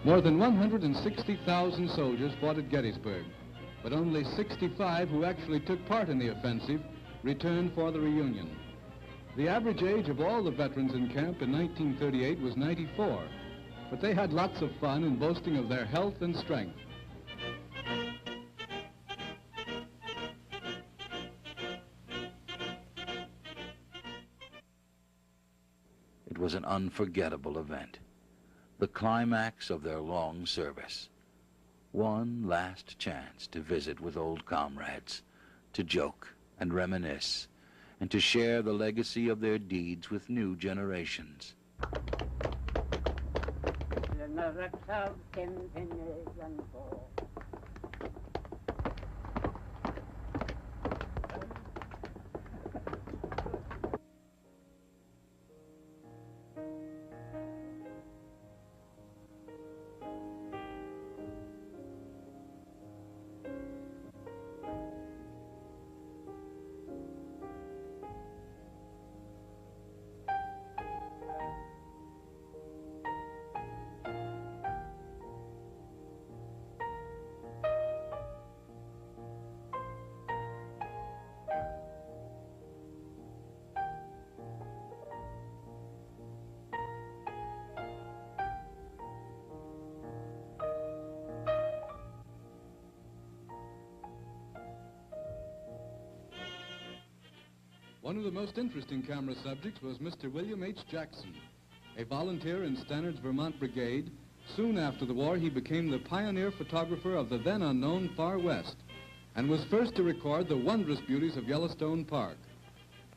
More than 160,000 soldiers fought at Gettysburg, but only 65 who actually took part in the offensive returned for the reunion. The average age of all the veterans in camp in 1938 was 94, but they had lots of fun in boasting of their health and strength. It was an unforgettable event, the climax of their long service. One last chance to visit with old comrades, to joke and reminisce, and to share the legacy of their deeds with new generations. One of the most interesting camera subjects was Mr. William H. Jackson, a volunteer in Stannard's Vermont Brigade. Soon after the war, he became the pioneer photographer of the then unknown Far West and was first to record the wondrous beauties of Yellowstone Park.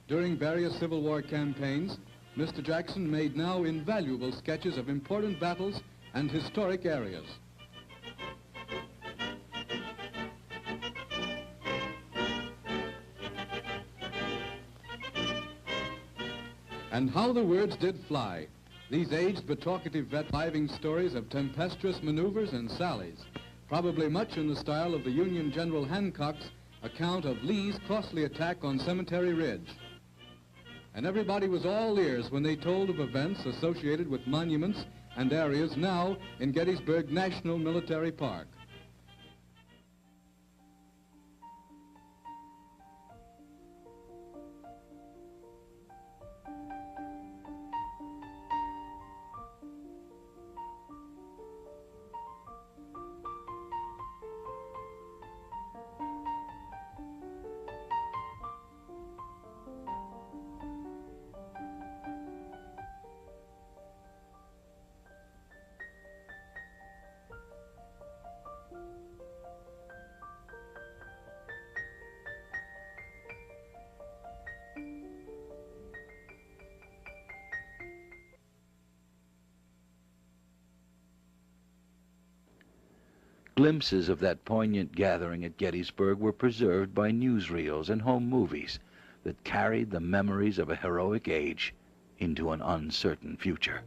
During various Civil War campaigns, Mr. Jackson made now invaluable sketches of important battles and historic areas. And how the words did fly. These aged but talkative vet living stories of tempestuous maneuvers and sallies, probably much in the style of the Union General Hancock's account of Lee's costly attack on Cemetery Ridge. And everybody was all ears when they told of events associated with monuments and areas now in Gettysburg National Military Park. Glimpses of that poignant gathering at Gettysburg were preserved by newsreels and home movies that carried the memories of a heroic age into an uncertain future.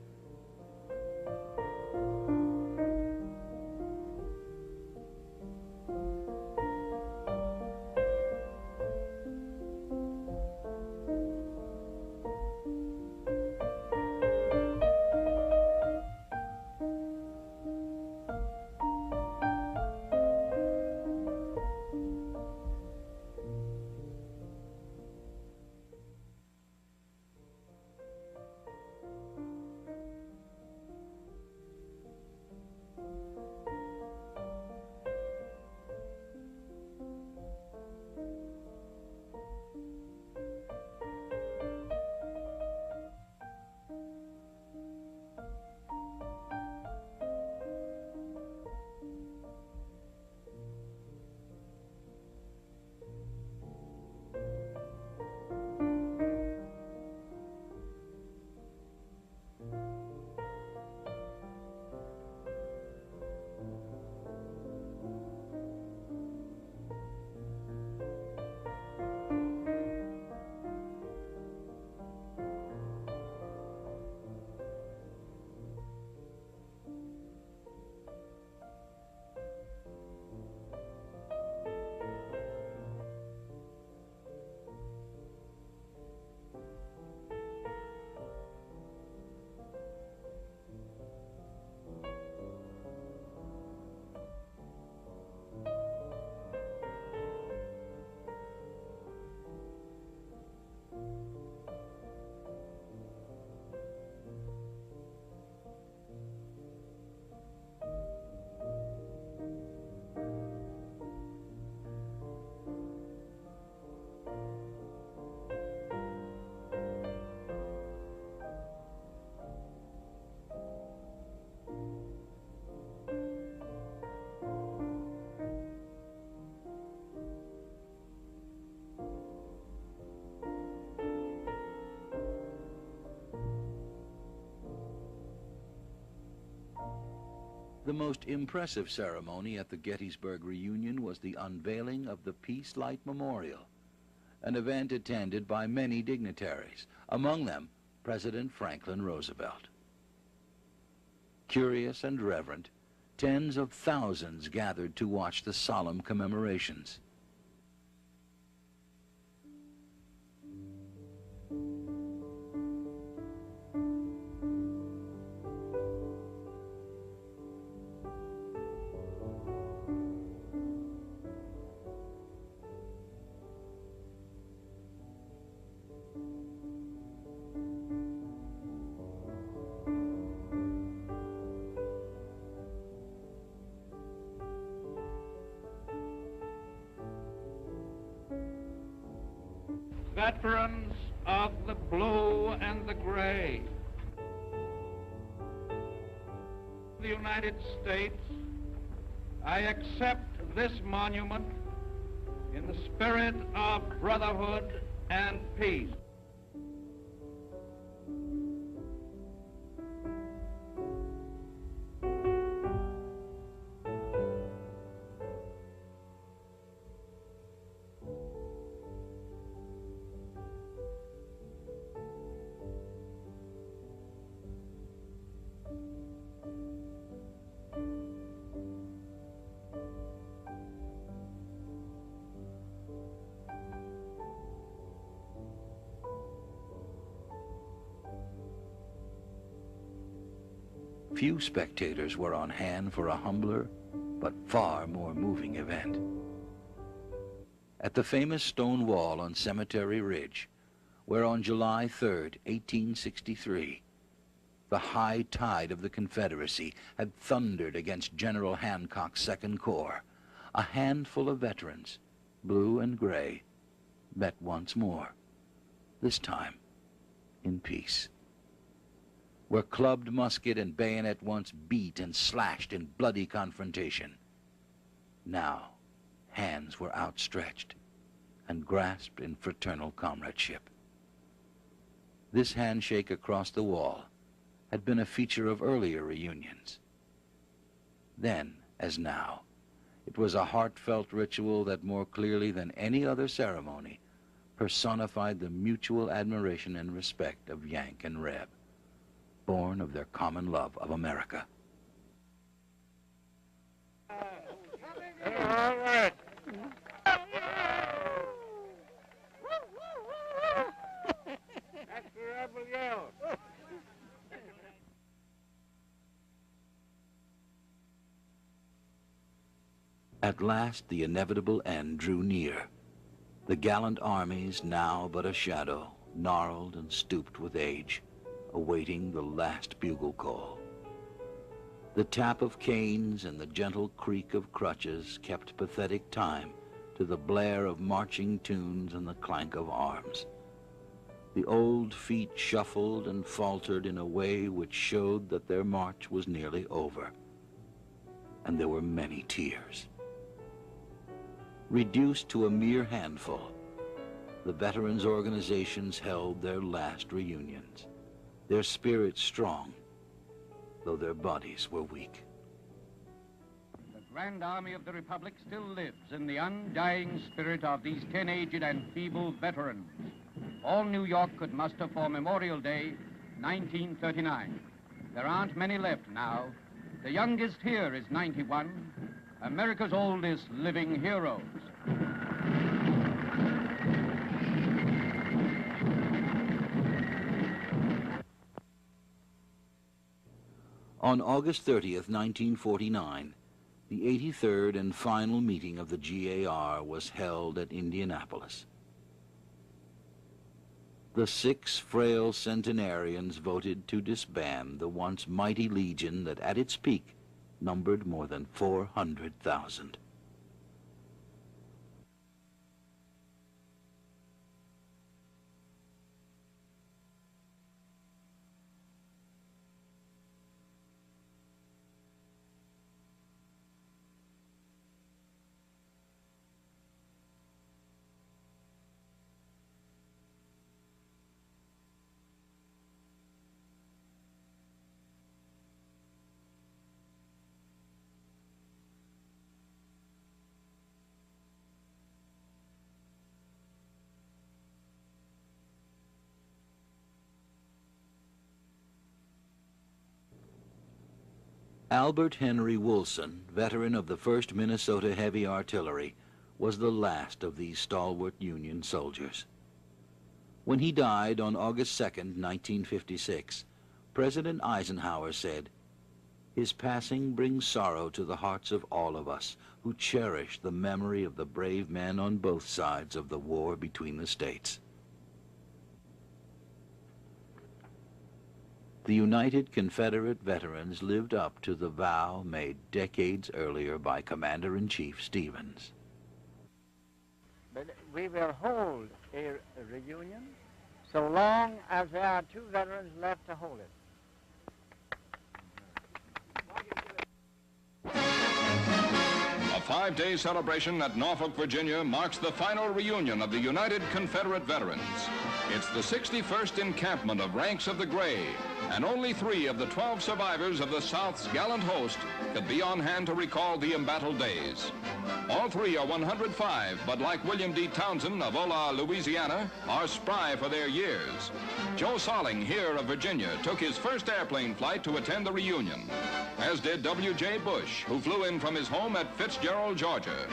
The most impressive ceremony at the Gettysburg reunion was the unveiling of the Peace Light Memorial, an event attended by many dignitaries, among them President Franklin Roosevelt. Curious and reverent, tens of thousands gathered to watch the solemn commemorations. Veterans of the blue and the gray, the United States, I accept this monument in the spirit of brotherhood and peace. Few spectators were on hand for a humbler but far more moving event. At the famous stone wall on Cemetery Ridge, where on July 3rd, 1863, the high tide of the Confederacy had thundered against General Hancock's Second Corps, a handful of veterans, blue and gray, met once more, this time in peace. Where clubbed musket and bayonet once beat and slashed in bloody confrontation, now hands were outstretched and grasped in fraternal comradeship. This handshake across the wall had been a feature of earlier reunions. Then, as now, it was a heartfelt ritual that more clearly than any other ceremony personified the mutual admiration and respect of Yank and Reb, born of their common love of America. All right. That's the rebel yell. At last the inevitable end drew near. The gallant armies, now but a shadow, gnarled and stooped with age, awaiting the last bugle call. The tap of canes and the gentle creak of crutches kept pathetic time to the blare of marching tunes and the clank of arms. The old feet shuffled and faltered in a way which showed that their march was nearly over, and there were many tears. Reduced to a mere handful, the veterans' organizations held their last reunions, their spirits strong, though their bodies were weak. The Grand Army of the Republic still lives in the undying spirit of these 10 aged and feeble veterans. All New York could muster for Memorial Day, 1939. There aren't many left now. The youngest here is 91, America's oldest living heroes. On August 30th, 1949, the 83rd and final meeting of the GAR was held at Indianapolis. The 6 frail centenarians voted to disband the once mighty legion that at its peak numbered more than 400,000. Albert Henry Woolson, veteran of the 1st Minnesota Heavy Artillery, was the last of these stalwart Union soldiers. When he died on August 2nd, 1956, President Eisenhower said, "His passing brings sorrow to the hearts of all of us who cherish the memory of the brave men on both sides of the war between the states." The United Confederate veterans lived up to the vow made decades earlier by Commander-in-Chief Stevens. But we will hold a reunion so long as there are two veterans left to hold it. A 5-day celebration at Norfolk, Virginia marks the final reunion of the United Confederate Veterans. It's the 61st encampment of Ranks of the Gray, and only 3 of the 12 survivors of the South's gallant host could be on hand to recall the embattled days. All 3 are 105, but like William D. Townsend of Ola, Louisiana, are spry for their years. Joe Solling, here of Virginia, took his first airplane flight to attend the reunion, as did W.J. Bush, who flew in from his home at Fitzgerald, Georgia.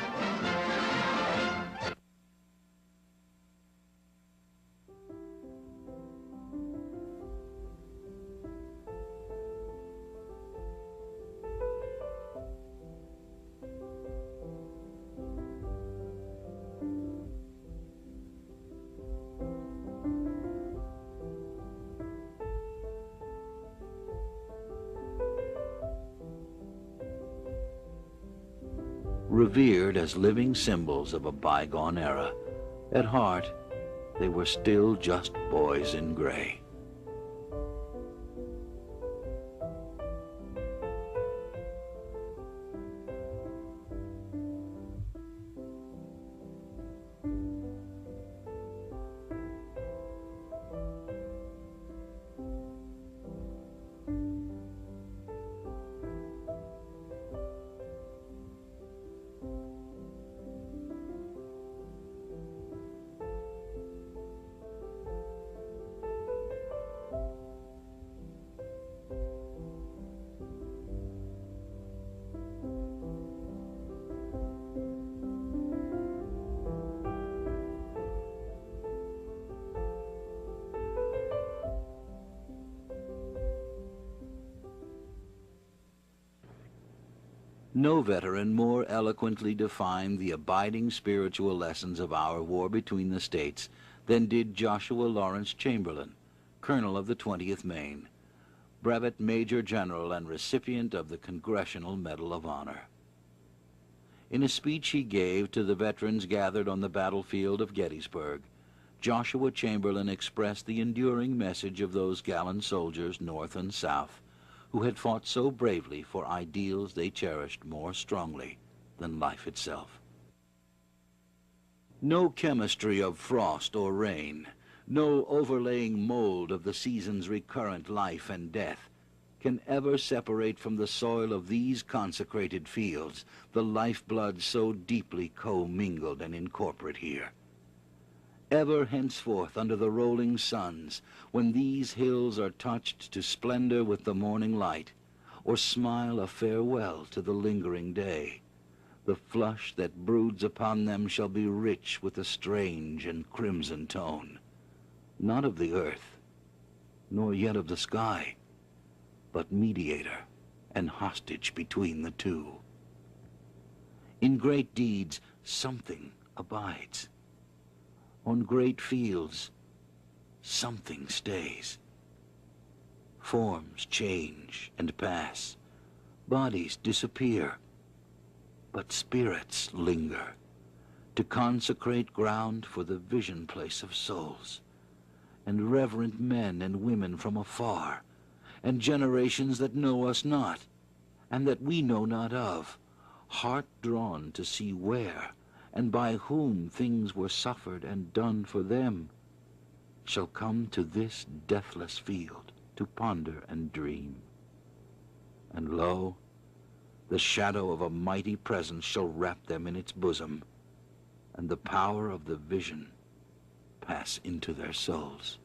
Revered as living symbols of a bygone era, at heart, they were still just boys in gray. No veteran more eloquently defined the abiding spiritual lessons of our war between the states than did Joshua Lawrence Chamberlain, Colonel of the 20th Maine, Brevet Major General and recipient of the Congressional Medal of Honor. In a speech he gave to the veterans gathered on the battlefield of Gettysburg, Joshua Chamberlain expressed the enduring message of those gallant soldiers, North and South, who had fought so bravely for ideals they cherished more strongly than life itself. No chemistry of frost or rain, no overlaying mold of the season's recurrent life and death can ever separate from the soil of these consecrated fields the lifeblood so deeply commingled and incorporate here. Ever henceforth under the rolling suns, when these hills are touched to splendor with the morning light, or smile a farewell to the lingering day, the flush that broods upon them shall be rich with a strange and crimson tone, not of the earth, nor yet of the sky, but mediator and hostage between the two. In great deeds, something abides. On great fields, something stays. Forms change and pass, bodies disappear, but spirits linger to consecrate ground for the vision place of souls, and reverent men and women from afar, and generations that know us not, and that we know not of, heart drawn to see where and by whom things were suffered and done for them, shall come to this deathless field to ponder and dream. And lo, the shadow of a mighty presence shall wrap them in its bosom, and the power of the vision pass into their souls.